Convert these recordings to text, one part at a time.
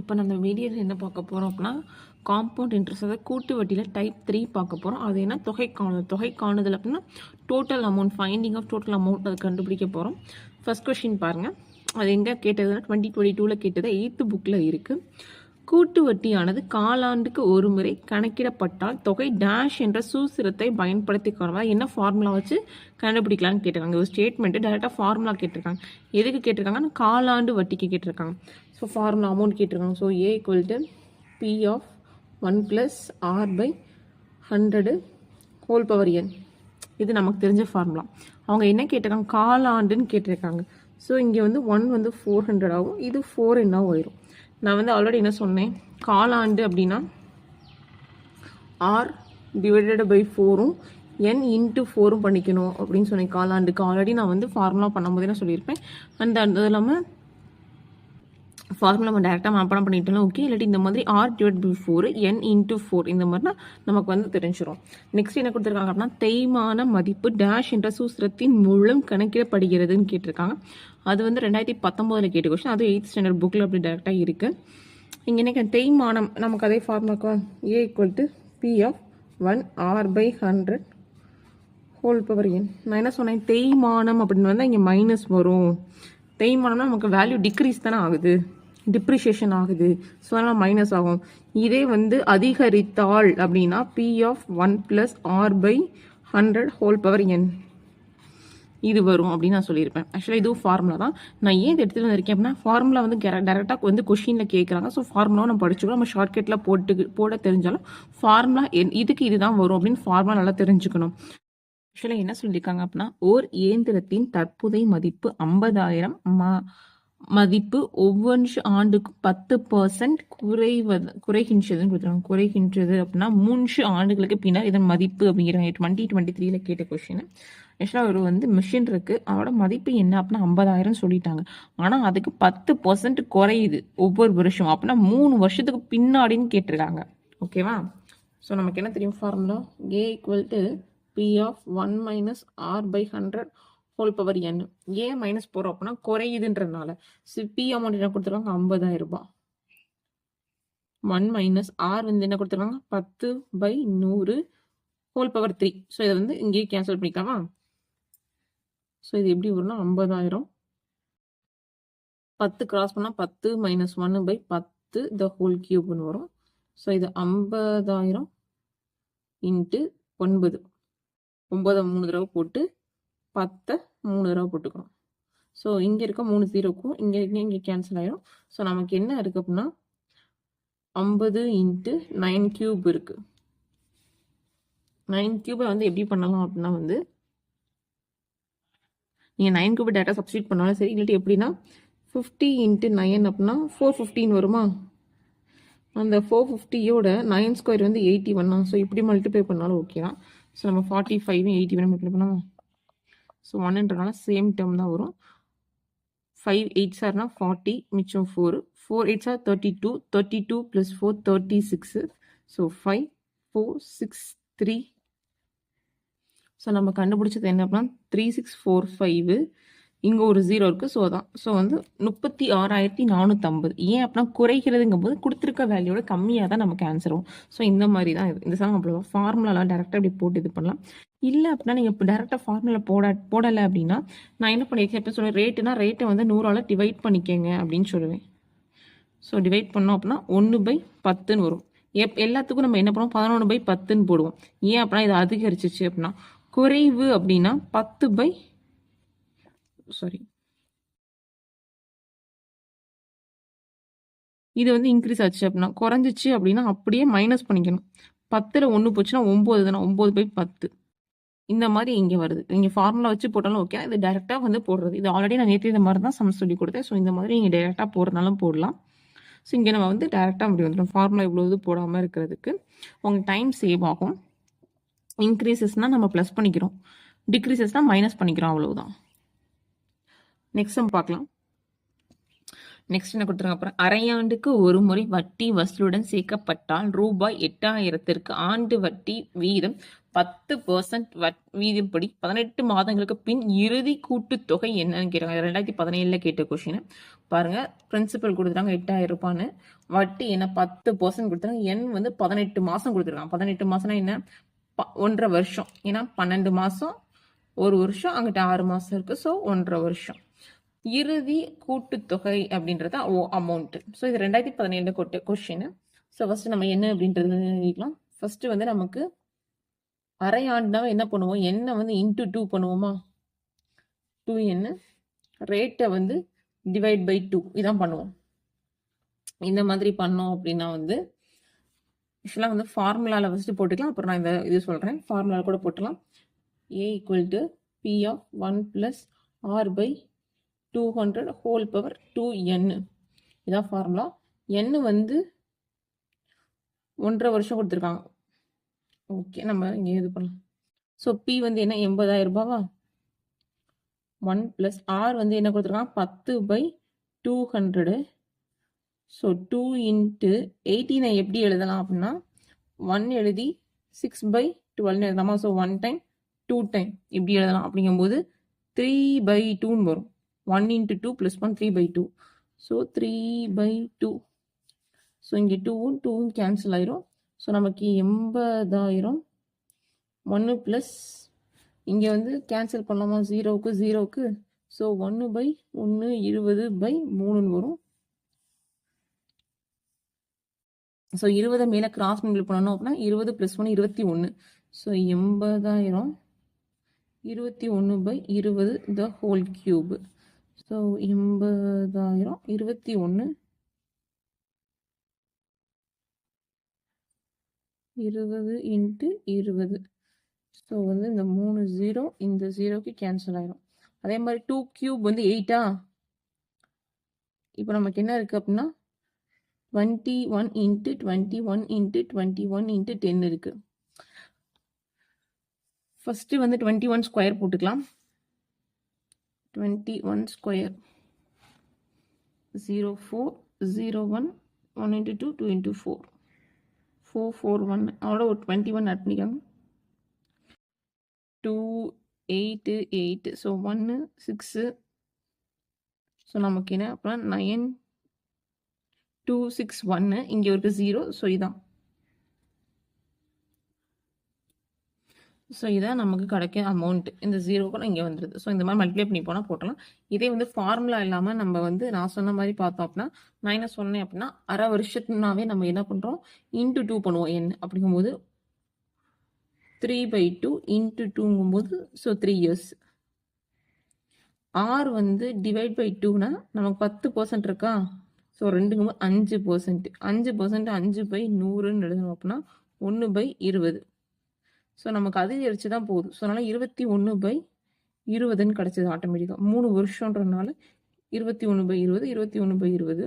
இப்போ நம்ம வீடியோவில் என்ன பார்க்க போகிறோம் அப்படின்னா காம்பவுண்ட் இன்ட்ரெஸ்ட், அதாவது கூட்டு வட்டியில் டைப் 3 பார்க்க போகிறோம். அது என்ன தொகை காணுதல் அப்படின்னா total amount, finding of total amount அதை கண்டுபிடிக்க போகிறோம். ஃபர்ஸ்ட் கொஸ்டின் பாருங்கள். அது எங்கே கேட்டதுன்னா 2022 கேட்டது, 8th புக்கில் இருக்குது. கூட்டு வட்டியானது காலாண்டுக்கு ஒரு முறை கணக்கிடப்பட்டால் தொகை டேஷ் என்ற சூத்திரத்தை பயன்படுத்தி காணலாம். என்ன ஃபார்முலா வச்சு கண்டுபிடிக்கலான்னு கேட்டிருக்காங்க. ஒரு ஸ்டேட்மெண்ட்டு டைரெக்டாக ஃபார்முலா கேட்டிருக்காங்க. எதுக்கு கேட்டிருக்காங்கன்னா காலாண்டு வட்டிக்கு கேட்டிருக்காங்க. ஸோ ஃபார்முலா அமௌண்ட் கேட்டிருக்காங்க. So A = P of 1 + R/100 whole power n. இது நமக்கு தெரிஞ்ச ஃபார்முலா. அவங்க என்ன கேட்டிருக்காங்க, காலாண்டுன்னு கேட்டிருக்காங்க. ஸோ இங்கே 1 400 ஆகும், இது 4n ஆயிரும். நான் ஆல்ரெடி என்ன சொன்னேன், காலாண்டு அப்படின்னா R / 4ம் n × 4ம் பண்ணிக்கணும் அப்படின்னு சொன்னேன். காலாண்டுக்கு ஆல்ரெடி நான் ஃபார்முலா பண்ணும்போதே நான் சொல்லியிருப்பேன். அது இல்லாமல் ஃபார்முலா நம்ம டேரெக்டாக மேப்படம் பண்ணிட்டோம். ஓகே, இல்லாட்டி இந்த மாதிரி R / 4 n × 4 இந்த மாதிரினா நமக்கு தெரிஞ்சிடும். நெக்ஸ்ட் என்ன கொடுத்துருக்காங்க அப்படின்னா தேய்மான மதிப்பு டேஷ் என்ற சூத்திரத்தின் மூலம் கணக்கிடப்படுகிறதுன்னு கேட்டிருக்காங்க. அது 2019 கேட்ட கொஸ்டின். அது 8th ஸ்டாண்டர்ட் புக்கில் அப்படி டேரெக்டாக இருக்குது. இங்கே என்ன தேய்மானம், நமக்கு அதே ஃபார்முலாக்கு A = P of 1 R/100 whole power n. நான் என்ன சொன்னேன், தேய்மானம் அப்படின்னு இங்கே மைனஸ் வரும். தேய்மானம்னா நமக்கு வேல்யூ டிக்ரீஸ் தானே ஆகுது, டிப்ரிஷியேஷன் ஆகுது. ஸோ அதனால் மைனஸ் ஆகும். இதே அதிகரித்தால் அப்படின்னா P of 1 + R/100 whole power n இது வரும் அப்படின்னு நான் சொல்லியிருப்பேன். ஆக்சுவலாக இதுவும் ஃபார்முலா தான். நான் ஏன் எடுத்துகிட்டு வந்திருக்கேன் அப்படின்னா ஃபார்முலா டேரெக்டாக கொஷினில் கேட்குறாங்க. ஸோ ஃபார்முலாவும் நம்ம படிச்சுக்கணும். நம்ம ஷார்ட்கட்டில் போட தெரிஞ்சாலும் ஃபார்முலா இதுக்கு இதுதான் வரும் அப்படின்னு ஃபார்முலா நல்லா தெரிஞ்சுக்கணும். ஆக்சுவலாக என்ன சொல்லியிருக்காங்க அப்படின்னா, ஓர் இயந்திரத்தின் தற்போதைய மதிப்பு 50,000 மதிப்பு ஒவ்வொரு ஆண்டுக்கும் 10% குறைகின்றதுன்னு கொடுத்துருக்காங்க. குறைகின்றது அப்படின்னா 3 ஆண்டுகளுக்கு பின்னர் இதன் மதிப்பு அப்படிங்கிறாங்க. 2023 கேட்ட கொஸ்டின். ஆக்சுவலாக ஒரு மிஷின் இருக்குது, அதோட மதிப்பு என்ன அப்படின்னா 50,000 சொல்லிட்டாங்க. ஆனால் அதுக்கு 10% குறையுது ஒவ்வொரு வருஷம். அப்படின்னா 3 வருஷத்துக்கு பின்னாடின்னு கேட்டிருக்காங்க. ஓகேவா? ஸோ நமக்கு என்ன தெரியும் formula, A = P of 1 - R/100 whole power n. ஏன் மைனஸ் போகிறோம் அப்படின்னா குறையுதுன்றதுனால. P அமௌண்ட் என்ன கொடுத்துருக்காங்க, 50,000 ரூபாய். 1 - R என்ன கொடுத்துருக்காங்க, 10/100 ஹோல் பவர் 3. ஸோ இதை இங்கேயே கேன்சல் பண்ணிக்கலாமா? ஸோ இது எப்படி வரும்னா 50,000 10 கிராஸ் பண்ணால் 10 - 1/10 த ஹோல் கியூப்னு வரும். ஸோ இது 50,000 × 9. 9 3 தடவை போட்டு 10 3 தடவை போட்டுக்கணும். ஸோ இங்கே இருக்க 3 0க்கும் இங்கே கேன்சல் ஆயிடும். ஸோ நமக்கு என்ன இருக்குது அப்படின்னா 50 × 9 கியூப் இருக்குது. 9 கியூபை எப்படி பண்ணலாம் அப்படின்னா நீங்கள் 9 கியூபை டேட்டா சப்ஸ்டியூட் பண்ணாலும் சரி, இல்லாட்டி எப்படின்னா 50 × 9 அப்படின்னா 415 வருமா? அந்த 450யோட 9² 81. ஸோ இப்படி மல்டிப்ளை பண்ணாலும் ஓகே தான். ஸோ நம்ம 45 81 மல்டிப்ளை பண்ணாமல் ஸோ 1ன்றனால சேம் டேர்ம் தான் வரும். 5 8s 40, மிச்சம் 4 4 8s 32, 32 + 4 36. ஸோ 5 4 6 3. ஸோ நம்ம கண்டுபிடிச்சது என்ன அப்படின்னா 3645. இங்கே ஒரு 0 இருக்குது. ஸோ அதான். ஸோ 36,450. ஏன் அப்படின்னா குறைகிறதுங்கும் போது கொடுத்துருக்க வேல்யூட கம்மியாக தான் நமக்கு ஆன்சர் வரும். ஸோ இந்த மாதிரி தான் இது. இந்த சம் அவ்வளோதான். ஃபார்முலாலாம் டேரெக்டாக இப்படி போட்டு இது பண்ணலாம். இல்லை அப்படின்னா நீங்கள் இப்போ டேரெக்டாக ஃபார்முலா போடலை அப்படின்னா நான் என்ன பண்ணியிருக்கேன், எப்போ சொல்லுவேன், ரேட்டுனா ரேட்டை 100ஆல் டிவைட் பண்ணிக்கங்க அப்படின்னு சொல்லுவேன். ஸோ டிவைட் பண்ணோம் அப்படின்னா 1/10 வரும். எல்லாத்துக்கும் நம்ம என்ன பண்ணுவோம், 11/10 போடுவோம். ஏன் அப்படின்னா இது அதிகரிச்சிச்சு அப்படின்னா, குறைவு அப்படின்னா 10 இது இன்க்ரீஸ் ஆச்சு அப்படின்னா, குறைஞ்சிச்சு அப்படின்னா அப்படியே மைனஸ் பண்ணிக்கணும். 10ல் 1 போச்சுன்னா 9 தானே, 9/10 இந்த மாதிரி இங்கே வருது. நீங்கள் ஃபார்முலா வச்சு போட்டாலும் ஓகே. இது டேரெக்டாக போடுறது. இது ஆல்ரெடி நான் நேற்று இந்த மாதிரி தான் சம் சொல்லி கொடுத்தேன். ஸோ இந்த மாதிரி நீங்கள் டேரெக்டாக போடுறதுனாலும் போடலாம். ஸோ இங்கே நம்ம டேரெக்டாக அப்படி வந்துடும். ஃபார்முலா இவ்வளோ போடாமல் இருக்கிறதுக்கு உங்களுக்கு டைம் சேவ் ஆகும். இன்க்ரீசஸ்னால் நம்ம ப்ளஸ் பண்ணிக்கிறோம், டிக்ரீசஸ்னால் மைனஸ் பண்ணிக்கிறோம், அவ்வளவுதான். நெக்ஸ்ட் சம் பார்க்கலாம். நெக்ஸ்ட் என்ன கொடுத்துருங்க, அப்புறம் அரையாண்டுக்கு ஒரு முறை வட்டி வசூலுடன் சேர்க்கப்பட்டால் ரூபாய் 8,000க்கு ஆண்டு வட்டி வீதம் 10% வீதப்படி 18 மாதங்களுக்கு பின் இறுதி கூட்டுத்தொகை என்னன்னு கேட்குறாங்க. 2017 கேட்ட கொஸ்டின் பாருங்க. பிரின்சிபல் கொடுத்துட்டாங்க 8000 ரூபான்னு, வட்டி என்ன 10% கொடுத்துறாங்க. எண் வந்து 18 மாசம் கொடுத்துருக்காங்க. 18 மாசம்னா என்ன 1.5 வருஷம். ஏன்னா 12 மாசம் 1 வருஷம், அங்கிட்ட 6 மாசம் இருக்கு. ஸோ 1.5 வருஷம். இறுதி கூட்டுத்தொகை அப்படின்றத அமௌண்ட். ஸோ இது 2017 கொட்ட கொஸ்டின். ஸோ ஃபர்ஸ்ட் நம்ம என்ன அப்படின்றது எழுதிக்கலாம். ஃபர்ஸ்ட் வந்து நமக்கு அரை ஆண்டுனா என்ன பண்ணுவோம், என்ன வந்து இன்ட்டு 2 பண்ணுவோமா, 2n ரேட்டை வந்து டிவைட் பை 2 இதான் பண்ணுவோம். இந்த மாதிரி பண்ணோம் அப்படின்னா வந்து ஆக்சுவலாக வந்து ஃபார்முலாவில் ஃபஸ்ட்டு போட்டுக்கலாம். அப்புறம் நான் இந்த இது சொல்கிறேன், ஃபார்முலாவில் கூட போட்டுக்கலாம். a equal to p of 1 + r by 200 whole power 2n. இதான் ஃபார்முலா. n வந்து 1.5 வருஷம் கொடுத்துருக்காங்க. ஓகே, நம்ம இங்கே இது பண்ணலாம். ஸோ p வந்து என்ன 80,000 ரூபாவா, 1 + r வந்து என்ன கொடுத்துருக்காங்க 10/200. ஸோ 2 × 18 எப்படி எழுதலாம் அப்படின்னா 1 எழுதி 6/12 எழுதலாமா. ஸோ 1 டைம் 2 டைம் இப்படி எழுதலாம். அப்படிங்கும்போது 3/2 வரும். 1 × 2 + 1 3/2. ஸோ 3/2. ஸோ இங்கே 2ம் 2ம் கேன்சல் ஆயிரும். ஸோ நமக்கு 80,000. 1 ப்ளஸ் இங்கே வந்து கேன்சல் பண்ணலாமா, 0க்கு 0க்கு. ஸோ 1/1 20/3 வரும். ஸோ 20 மேலே கிராஸ் மல்டிபிள் பண்ணணும் அப்படின்னா 20 + 1 21. So 80,000 21/20 the whole cube. So 80,000 21 20 × 20. So வந்து இந்த 3 0 இந்த 0க்கு கேன்சல் ஆயிரும். அதே மாதிரி 2 கியூப் வந்து 8ஆ. இப்போ நமக்கு என்ன இருக்குது அப்படின்னா 21 × 21 × 21 × 10 இருக்குது. ஃபஸ்ட்டு வந்து 21 ஸ்கொயர் போட்டுக்கலாம். 21 ஸ்கொயர் 0 4 0 1 1 × 2 2 × 4 4 4 1. அதோட ஒரு 21 ஆட் பண்ணிக்காங்க. 2 8 8. ஸோ 1 6. ஸோ நமக்கு என்ன அப்புறம் 9 2 6 1. இங்கே ஒரு 0. ஸோ இதான். ஸோ இதான் நமக்கு கிடைக்க அமௌண்ட். இந்த 0 கூட இங்கே வந்துடுது. ஸோ இந்த மாதிரி மல்டிப்ளை பண்ணி போனால் போட்டலாம். இதே வந்து ஃபார்முலா இல்லாமல் நம்ம வந்து நான் சொன்ன மாதிரி பார்த்தோம் அப்படின்னா, நான் என்ன சொன்னேன் அப்படின்னா அரை வருஷத்துனாவே நம்ம என்ன பண்ணுறோம் இன்ட்டு 2 பண்ணுவோம். n அப்படிங்கும்போது 3/2 × 2ங்கும்போது ஸோ 3 இயர்ஸ். r வந்து டிவைட் பை 2னா நமக்கு 10% இருக்கா. ஸோ 2ங்கும்போது 5%. 5% 5/100ன்னு எழுதணும் அப்படின்னா 1/20. ஸோ நமக்கு அதிகரிச்சு தான் போகுது. ஸோ அதனால் 21/20ன்னு கிடச்சிது ஆட்டோமேட்டிக்காக. 3 வருஷன்றதுனால 21/20 21/20.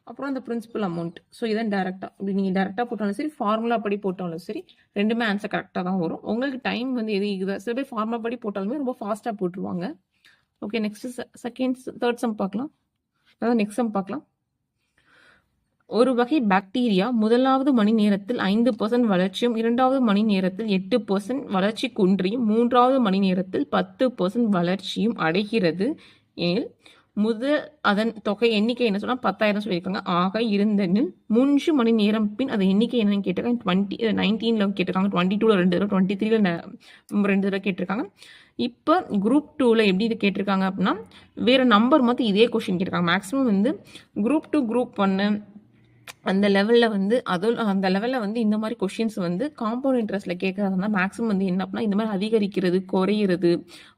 அப்புறம் அந்த பிரின்சிபல் அமௌண்ட். ஸோ இதான் டேரெக்டாக இப்படி நீங்கள் டேரெக்டாக போட்டாலும் சரி, ஃபார்முலா படி போட்டாலும் சரி, ரெண்டுமே ஆன்சர் கரெக்டாக தான் வரும். உங்களுக்கு டைம் வந்து எது இருக்குதா, சில பேர் ஃபார்முலா படி போட்டாலுமே ரொம்ப ஃபாஸ்ட்டாக போட்டுருவாங்க. ஓகே, நெக்ஸ்ட் தேர்ட் சம் பார்க்கலாம். அதாவது நெக்ஸ்ட் சம் பார்க்கலாம். ஒரு வகை பாக்டீரியா முதலாவது மணி நேரத்தில் 5% வளர்ச்சியும், இரண்டாவது மணி நேரத்தில் 8% வளர்ச்சி குன்றியும், மூன்றாவது மணி நேரத்தில் 10% வளர்ச்சியும் அடைகிறது எனில் அதன் தொகை எண்ணிக்கை என்ன சொன்னா 10,000 சொல்லியிருக்காங்க. ஆக இருந்தனில் 3 மணி நேரம் பின் அது எண்ணிக்கை என்னன்னு கேட்டிருக்காங்க. 19ல கேட்டிருக்காங்க, 22ல 2 தடவை, 23ல 2 தடவை கேட்டிருக்காங்க. இப்போ குரூப் 2ல எப்படி இது கேட்டிருக்காங்க அப்படின்னா வேற நம்பர் மாற்றி இதே கொஸ்டின் கேட்டிருக்காங்க. மேக்ஸிமம் வந்து குரூப் 2 குரூப் 1 அந்த லெவலில் வந்து அந்த லெவலில் வந்து இந்த மாதிரி கொஷின்ஸ் வந்து காம்பவுண்ட் இன்ட்ரெஸ்ட்டில் கேட்கறதுனா மேக்ஸிமம் வந்து என்ன அப்படின்னா இந்த மாதிரி அதிகரிக்கிறது குறையிறது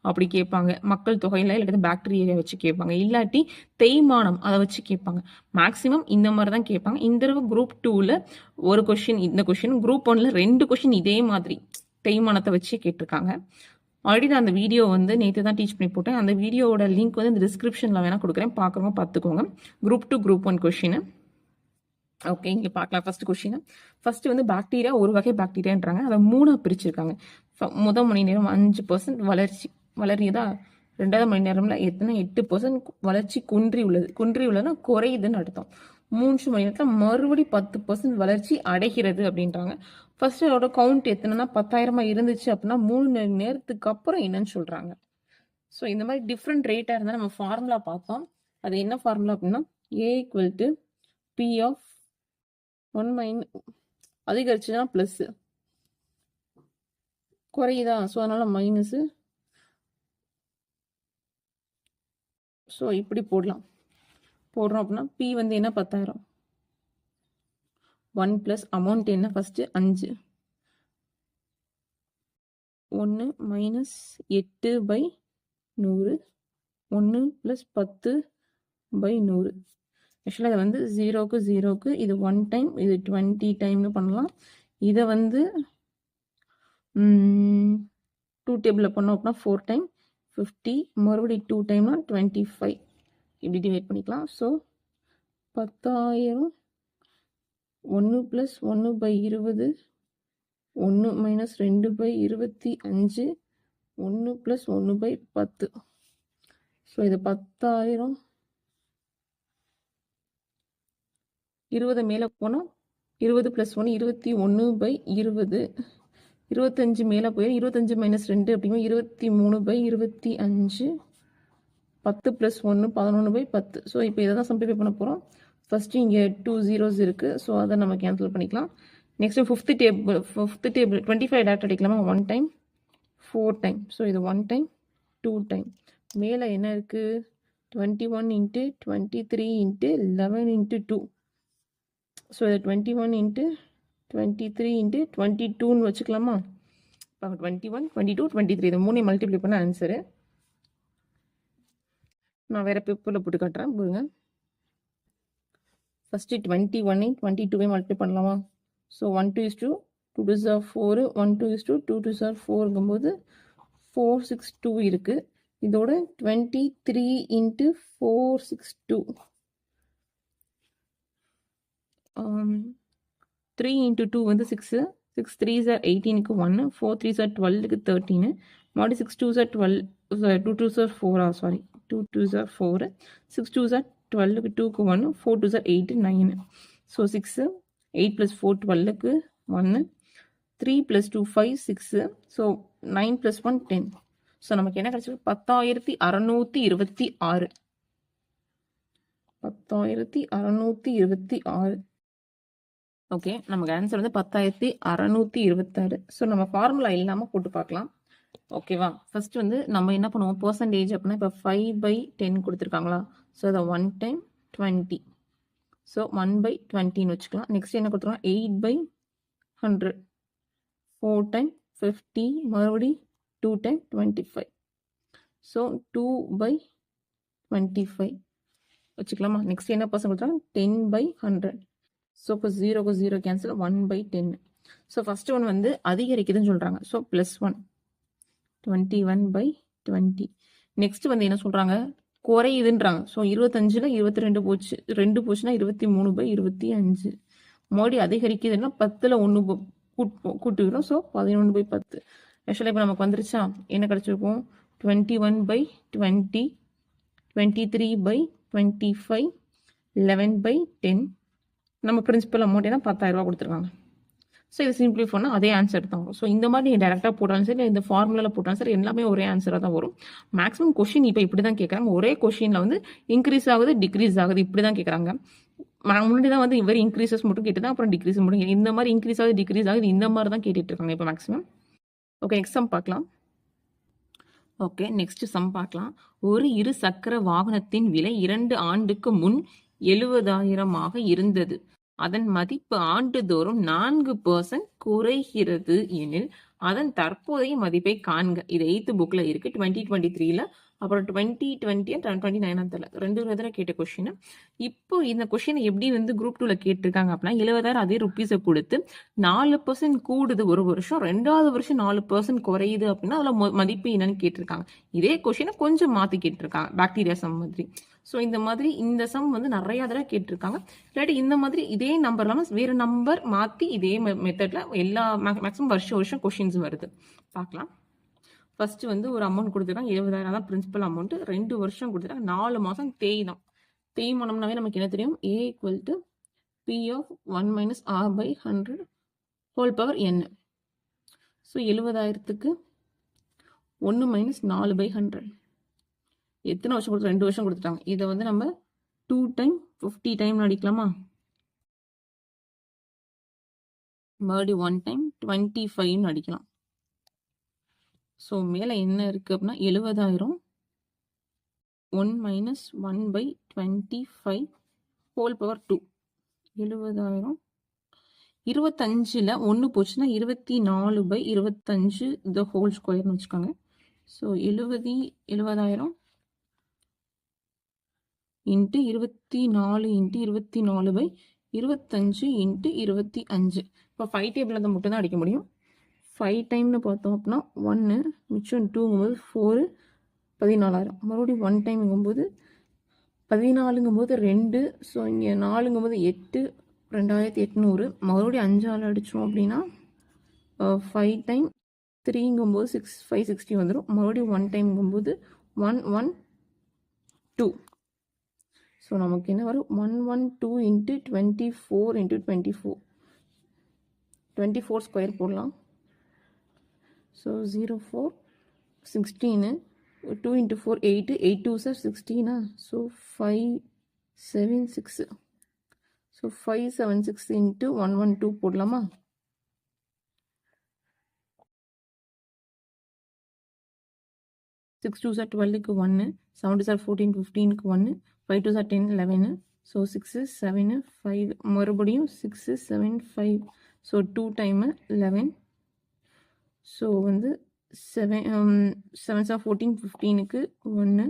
அப்படி கேட்பாங்க. மக்கள் தொகையில் இல்லாட்டி பாக்டீரியா வச்சு கேட்பாங்க, இல்லாட்டி தேய்மானம் அதை வச்சு கேட்பாங்க. மேக்ஸிமம் இந்த மாதிரி தான் கேட்பாங்க. இந்த தடவை குரூப் 2ல ஒரு கொஷின், இந்த கொஷின், குரூப் 1ல 2 கொஷின் இதே மாதிரி தேய்மானத்தை வச்சு கேட்டிருக்காங்க. ஆல்ரெடி நான் அந்த வீடியோ வந்து நேற்று தான் டீச் பண்ணி போட்டேன். அந்த வீடியோவோட லிங்க் வந்து இந்த டிஸ்கிரிப்ஷனில் வேணால் கொடுக்குறேன், பார்க்குறவங்க பார்த்துக்கோங்க. Group 2 group 1 question. ஓகே, இங்கே பார்க்கலாம். First question. ஃபர்ஸ்ட் வந்து பாக்டீரியா ஒரு வகை பாக்டீரியான்றாங்க. அதை 3 பிரிச்சிருக்காங்க. முதல் மணி நேரம் 5% வளரியதா, ரெண்டாவது மணி நேரம்ல எத்தனை 8% வளர்ச்சி குன்றி உள்ளதுன்னா குறையுதுன்னு அர்த்தம். 3 மணி நேரத்தில் மறுபடி 10% வளர்ச்சி அடைகிறது அப்படின்றாங்க. ஃபர்ஸ்ட் அதோட கவுண்ட் எத்தனைன்னா 10,000 இருந்துச்சு அப்படின்னா 3 நேரத்துக்கு அப்புறம் என்னன்னு சொல்கிறாங்க. ஸோ இந்த மாதிரி டிஃப்ரெண்ட் ரேட்டாக இருந்தால் நம்ம ஃபார்முலா பார்த்தோம். அது என்ன ஃபார்முலா அப்படின்னா A = P of 1 அதிகரிச்சுன்னா plus, குறையுதா so அதனால் மைனஸு. ஸோ இப்படி போடுறோம் அப்படின்னா P வந்து என்ன 10,000, 1 ப்ளஸ் அமௌண்ட் என்ன ஃபஸ்ட்டு 5, 1 மைனஸ் 8/100, 1 ப்ளஸ் 10/100. ஆக்சுவலாக இதை வந்து 0க்கு 0க்கு இது 1 டைம், இது 20 டைம்னு பண்ணலாம். இதை வந்து 2 டேபிளில் பண்ணோம் அப்படின்னா 4 டைம் 50, மறுபடியும் 2 டைம்னா 25, இப்படி டிவைட் பண்ணிக்கலாம். So 10,000 1 plus 1/20, 1 minus 2/25, 1 plus 1/10. So இது 10,000 20 மேலே போனால் 20 + 1 21/20, 25 மேலே போயிடும், 25 - 2 அப்படிங்கும்போது 23/25, 10 + 1 11/10. ஸோ இப்போ இதை தான் சிம்பிளிஃபை பண்ண போகிறோம். ஃபஸ்ட்டு இங்கே 2 zeros இருக்குது, ஸோ அதை நம்ம கேன்சல் பண்ணிக்கலாம். நெக்ஸ்ட்டு ஃபிஃப்த்து டேபிள் 25 டேரக்ட் அடிக்கலாமா, 1 டைம் 4 டைம். ஸோ இது 1 டைம் 2 டைம். மேலே என்ன இருக்குது 21 × 23 × 11 × 2. ஸோ இது 21 × 23 × 22ன்னு வச்சுக்கலாமா. இப்போ 21 22 23 இது 3 மல்டிப்ளை பண்ண ஆன்சரு. நான் வேறு பேப்பரில் போட்டு காட்டுறேன் பாருங்க. ஃபஸ்ட்டு 21 22 மல்டிப்ளை பண்ணலாமா. ஸோ 1 2 2 2 2 are 4, 1 2 2 2 2 are 4ங்கும்போது 4 6 2 இருக்குது. இதோட 23 × 4 6 2, 3 × 2 வந்து 6, 6 3s are 18க்கு 1, 4 3s are 12க்கு 13, மறுபடியும் 6 2s are 12, 2 2s are 4, sorry 2 2s are 4, 6 2s are 12க்கு 2க்கு 1, 4 2s are 8 9. So 6 8 + 4 12க்கு 1, 3 + 2 5 6, so 9 + 1 10. So நமக்கு என்ன கிடைச்சது 10,626. 10,626. ஓகே, நமக்கு ஆன்சர் வந்து 10,626. ஸோ நம்ம ஃபார்முலா இல்லாமல் போட்டு பார்க்கலாம். ஓகேவா. ஃபர்ஸ்ட் வந்து நம்ம என்ன பண்ணுவோம் பர்சன்டேஜ் அப்படின்னா இப்போ 5/10 கொடுத்துருக்காங்களா. ஸோ அதை 1 டைம் 20, ஸோ 1/20ன்னு வச்சுக்கலாம். நெக்ஸ்ட் என்ன கொடுத்துருவோம் 8/100, 4 டைம் 50, மறுபடி 2 டைம் 25, ஸோ 2/25 வச்சுக்கலாமா. நெக்ஸ்ட் என்ன பர்சன்ட் கொடுத்துருக்காங்க 10/100. ஸோ இப்போ 0க்கு 0 கேன்சல் 1/10. ஸோ ஃபர்ஸ்ட் ஒன் வந்து அதிகரிக்குதுன்னு சொல்கிறாங்க. ஸோ +1 21/20. நெக்ஸ்ட் வந்து என்ன சொல்கிறாங்க குறையுதுன்றாங்க. ஸோ 25ல் 22 போச்சு, 2 போச்சுன்னா 23/25. மறுபடி அதிகரிக்குதுன்னா 10ல் 1 கூட்டுகிறோம். ஸோ 11/10. ஆக்சுவலாக இப்போ நமக்கு வந்துருச்சா என்ன கிடச்சிருக்கும் 21/20, 23/25, 11/10. நம்ம பிரின்சிபல் அமௌண்ட் என்ன 10,000 கொடுத்துருக்காங்க. ஸோ இது சிம்பிளி பண்ணால் அதே ஆன்சர் தான் வரும். ஸோ இந்த மாதிரி நீங்கள் டேரெக்டாக போட்டாலும் சரி இந்த ஃபார்முலாவில் போட்டாலும் சரி எல்லாமே ஒரே ஆன்சராக தான் வரும். மேக்ஸிமம் கொஷின் இப்போ இப்படி தான் கேட்குறாங்க. ஒரே கொஷினில் வந்து இன்க்ரீஸ் ஆகுது டிக்ரீஸ் ஆகுது இப்படி தான் கேட்குறாங்க. முன்னாடி தான் வந்து வெறும் இன்க்ரீசஸ் மட்டும் கேட்டு தான் அப்புறம் டிக்ரீஸ் மட்டும் இந்த மாதிரி இன்க்ரீஸ் ஆகுது டிக்ரீஸ் ஆகுது இந்த மாதிரி தான் கேட்டுட்டு இருக்காங்க இப்போ மேக்ஸிமம். ஓகே, நெக்ஸ்ட் சம் பார்க்கலாம். ஓகே, நெக்ஸ்ட் சம் பார்க்கலாம். ஒரு 2 சக்கர வாகனத்தின் விலை 2 ஆண்டுக்கு முன் 70,000 இருந்தது. அதன் மதிப்பு ஆண்டுதோறும் 4% குறைகிறது எனில் அதன் தற்போதைய மதிப்பை காண்க. இது 8th புக்ல இருக்கு 2023ல, அப்புறம் 2020 and 2029 தெரியல 2 தடவை கேட்ட கொஸ்டின். இப்போ இந்த கொஸ்டின் எப்படி வந்து குரூப் 2ல கேட்டிருக்காங்க அப்படின்னா 70,000 அதே ருப்பீஸை கொடுத்து 4% கூடுது ஒரு வருஷம், 2வது வருஷம் 4% குறையுது அப்படின்னா அதுல மதிப்பு என்னன்னு கேட்டிருக்காங்க. இதே கொஸ்டினை கொஞ்சம் மாத்தி கேட்டிருக்காங்க பாக்டீரியா சம் மாதிரி. ஸோ இந்த மாதிரி இந்த சம் வந்து நிறைய தடவை கேட்டிருக்காங்க. இல்லாட்டி இந்த மாதிரி இதே நம்பர் இல்லாமல் வேறு நம்பர் மாற்றி இதே மெத்தடில் எல்லா மேக்ஸிமம் வருஷம் கொஷின்ஸ் வருது. பார்க்கலாம். ஃபர்ஸ்ட் வந்து ஒரு அமௌண்ட் கொடுத்துருக்காங்க 70,000 தான் பிரின்சிபல் அமௌண்ட். 2 வருஷம் கொடுத்துருக்காங்க, 4 மாதம் தேய்தான். தேய்மானம்னாவே நமக்கு என்ன தெரியும் A = P of 1 - R/100 whole power n. So 70,000க்கு 1 மைனஸ் 4/100. எத்தனை வருஷம் கொடுத்து 2 வருஷம் கொடுத்துட்டாங்க. இதை வந்து நம்ம 2 டைம் 50 டைம் அடிக்கலாமா? மறுபடியும் 1 டைம் 25 அடிக்கலாம். ஸோ மேலே என்ன இருக்குது அப்படின்னா 70,000 1 மைனஸ் 1/25 ஹோல் பவர் 2. 70,000 25ல் 1 போச்சுன்னா 24/25 த ஹோல் ஸ்கொயர்னு வச்சுக்கோங்க. So 70,000 into 24 into 24/25 into 25. இப்போ 5 டேபிள் அதை மட்டும் தான் அடிக்க முடியும். 5 டைம்னு பார்த்தோம் அப்படின்னா 1 மிச்சம் 2ங்கும்போது 4 14,000. மறுபடியும் 1 டைம்ங்கும்போது 14ங்கும்போது 2. ஸோ இங்கே 4ங்கும்போது 8 2800. மறுபடியும் 5ஆல் அடித்தோம் அப்படின்னா 5 டைம் 3ங்கும்போது 560 வந்துடும். மறுபடியும் 1 டைம்ங்கும்போது 112. ஸோ நமக்கு என்ன வரும் 112 இன்ட்டு 24 இன்ட்டு 24 ஸ்கொயர் போடலாம். ஸோ 04 16 2 இன்ட்டு 4 8 8 2 சார் 16. ஸோ 576. ஸோ 576 இன்ட்டு 112 போடலாமா? சிக்ஸ் 2 சார் 12க்கு 1, 7 2 சார் 14 15க்கு 1, 5 2 சார் 10 11. ஸோ 6 7 5 மறுபடியும் 6 7 5. So 2 time 11. ஸோ வந்து 7 சார் 14 15க்கு 1.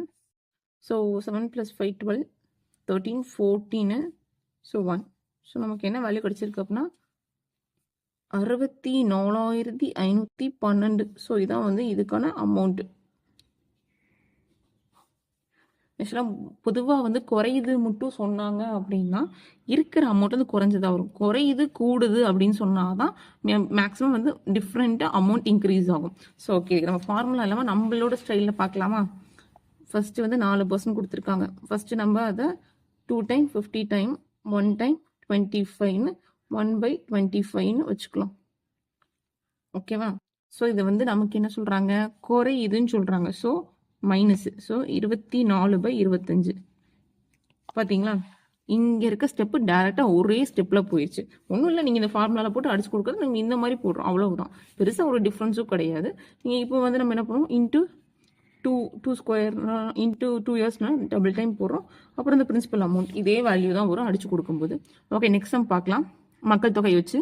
ஸோ 7 + 5 12 13 14. ஸோ 1. ஸோ நமக்கு என்ன வேல்யூ கிடச்சிருக்கு அப்படின்னா 64,512. ஸோ இதான் வந்து இதுக்கான அமௌண்ட்டு. ஆக்சுவலாக பொதுவாக வந்து குறையுது மட்டும் சொன்னாங்க அப்படின்னா இருக்கிற அமௌண்ட் வந்து குறைஞ்சதாக வரும். குறையுது கூடுது அப்படின்னு சொன்னால் தான் மேக்ஸிமம் வந்து டிஃப்ரெண்ட்டாக அமௌண்ட் இன்க்ரீஸ் ஆகும். ஸோ ஓகே, நம்ம ஃபார்முலா இல்லாமல் நம்மளோட ஸ்டைலில் பார்க்கலாமா? ஃபஸ்ட்டு வந்து 4% கொடுத்துருக்காங்க. ஃபஸ்ட்டு நம்ம அதை 2 டைம் 50 டைம் 1 டைம் 25 1/25 வச்சுக்கலாம். ஓகேவா? ஸோ இதை வந்து நமக்கு என்ன சொல்கிறாங்க, குறையுதுன்னு சொல்கிறாங்க. So minus. ஸோ 24/25. பார்த்தீங்களா? இங்கே இருக்க ஸ்டெப்பு டேரெக்டாக ஒரே ஸ்டெப்பில் போயிடுச்சு. ஒன்றும் இல்லை, நீங்கள் இந்த ஃபார்முலாவில் போட்டு அடிச்சு கொடுக்குறது நம்ம இந்த மாதிரி போடுறோம், அவ்வளவுதான். பெருசாக ஒரு டிஃப்ரென்ஸும் கிடையாது. நீங்கள் இப்போ வந்து நம்ம என்ன பண்ணுறோம், இன்ட்டு 2 ஸ்கொயர் இன்ட்டு 2 இயர்ஸ்னா டபுள் டைம் போடுறோம். அப்புறம் இந்த பிரின்சிபல் அமௌண்ட் இதே வேல்யூ தான் வரும் அடிச்சு கொடுக்கும்போது. ஓகே, நெக்ஸ்ட் சம் பார்க்கலாம். மக்கள் தொகை வச்சு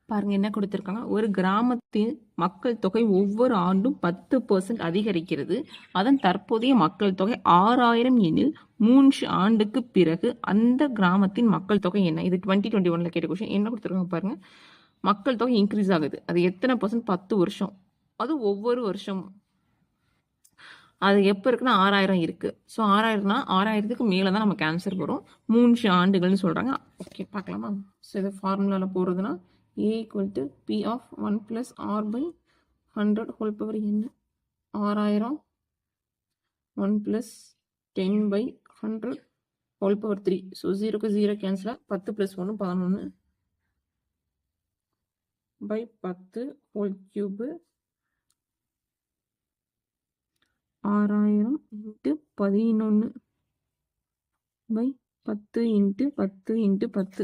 பாருங்க என்ன கொடுத்துருக்காங்க. ஒரு கிராமத்தின் மக்கள் தொகை ஒவ்வொரு ஆண்டும் 10% அதிகரிக்கிறது. அதன் தற்போதைய மக்கள் தொகை 6,000 எனில் 3 ஆண்டுக்கு பிறகு அந்த கிராமத்தின் மக்கள் தொகை என்ன? இது 2021 கேட்ட கொஸ்டின். என்ன கொடுத்துருக்காங்க பாருங்க. மக்கள் தொகை இன்க்ரீஸ் ஆகுது. அது எத்தனை பர்சன்ட்? 10 வருஷம். அது ஒவ்வொரு வருஷமும். அது எப்போ இருக்குன்னா 6,000 இருக்கு. ஸோ 6,000னா 6,000க்கு மேலே தான் நமக்கு ஆன்சர் வரும். 3 ஆண்டுகள்னு சொல்றாங்க. ஓகே, பார்க்கலாமா? ஸோ இதை ஃபார்முலாவில் போடுறதுன்னா A = P of 1 + R/100 whole power n. 6,000 1 + 10/100 whole power 3. So 0க்கு 0 கேன்சலாக 10 + 1 11/10 whole cube. 6,000 × 11/10 × 10.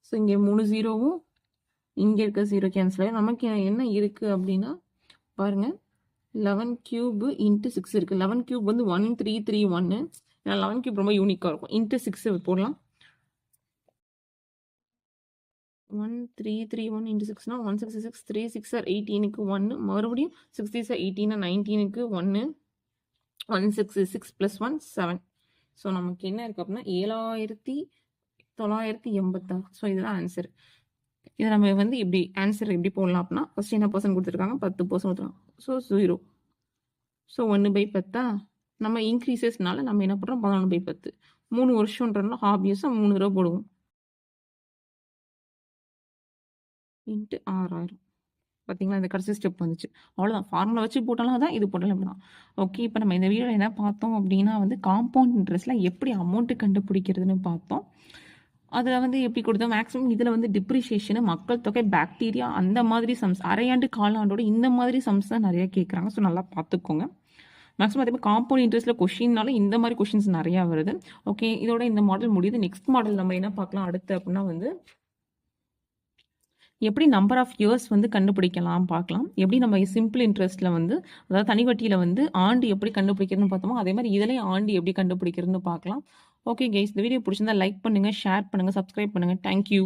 ஸோ இங்கே 3 0வும் இங்கே இருக்க 0 கேன்சல் ஆகும். நமக்கு என்ன இருக்குது அப்படின்னா பாருங்கள், 11 cube × 6 இருக்குது. 11 cube வந்து 1331. ஏன்னா 11 cube ரொம்ப யூனிக்காக இருக்கும். × 6 போடலாம். 1331 × 6னா 166. 3 6 are 18க்கு 1. மறுபடியும் 6 6 are 18 19க்கு 1. 166 + 1 7. ஸோ நமக்கு என்ன இருக்குது அப்படின்னா 7,986. ஸோ இதுதான் ஆன்சர். இதை நம்ம வந்து இப்படி ஆன்சர் எப்படி போடலாம் அப்படின்னா ஃபர்ஸ்ட் என்ன பர்சன்ட் கொடுத்துருக்காங்க, 10% கொடுத்துருக்காங்க. ஸோ 0. ஸோ 1/10. நம்ம இன்க்ரீசஸ்னால நம்ம என்ன பண்ணுறோம், 11/10. 3 வருஷம்ன்றதுனால ஆப்வியஸாக 3 தடவை போடுவோம். × 6,000. பார்த்தீங்களா, இந்த கடைசி ஸ்டெப் வந்துச்சு. அவ்வளோதான். ஃபார்முலா வச்சு போட்டாலும் அதான், இது போட்டாலும் அப்படிதான். ஓகே, இப்போ நம்ம இந்த வீடியோவில் என்ன பார்த்தோம் அப்படின்னா வந்து காம்பவுண்ட் இன்ட்ரெஸ்ட்டில் எப்படி அமௌண்ட்டு கண்டுபிடிக்கிறதுன்னு பார்த்தோம். அதில் வந்து எப்படி கொடுத்தோம் மேக்ஸிமம் இதில் வந்து டிப்ரிஷியேஷனு மக்கள் தொகை பாக்டீரியா அந்த மாதிரி சம்ஸ் அரையாண்டு காலாண்டோட இந்த மாதிரி சம்ஸ் தான் நிறையா கேட்குறாங்க. ஸோ நல்லா பார்த்துக்கோங்க. மேக்ஸிமம் அதே மாதிரி காம்பவுண்ட் இன்ட்ரெஸ்ட்டில் கொஷின்னாலும் இந்த மாதிரி கொஷின்ஸ் நிறையா வருது. ஓகே, இதோட இந்த மாடல் முடியுது. நெக்ஸ்ட் மாடல் நம்ம என்ன பார்க்கலாம் அடுத்து அப்படின்னா வந்து எப்படி நம்பர் ஆஃப் இயர்ஸ் வந்து கண்டுபிடிக்கலாம் பார்க்கலாம். எப்படி நம்ம சிம்பிள் இன்ட்ரெஸ்ட்டில் வந்து அதாவது தனி வட்டியில் வந்து ஆண்டு எப்படி கண்டுபிடிக்கிறதுன்னு பார்த்தோமோ அதே மாதிரி இதிலே ஆண்டு எப்படி கண்டுபிடிக்கிறதுன்னு பார்க்கலாம். ஓகே கைஸ், இந்த வீடியோ பிடிச்சிருந்தா லைக் பண்ணுங்கள், ஷேர் பண்ணுங்கள், சப்ஸ்கிரைப் பண்ணுங்கள். தேங்க்யூ.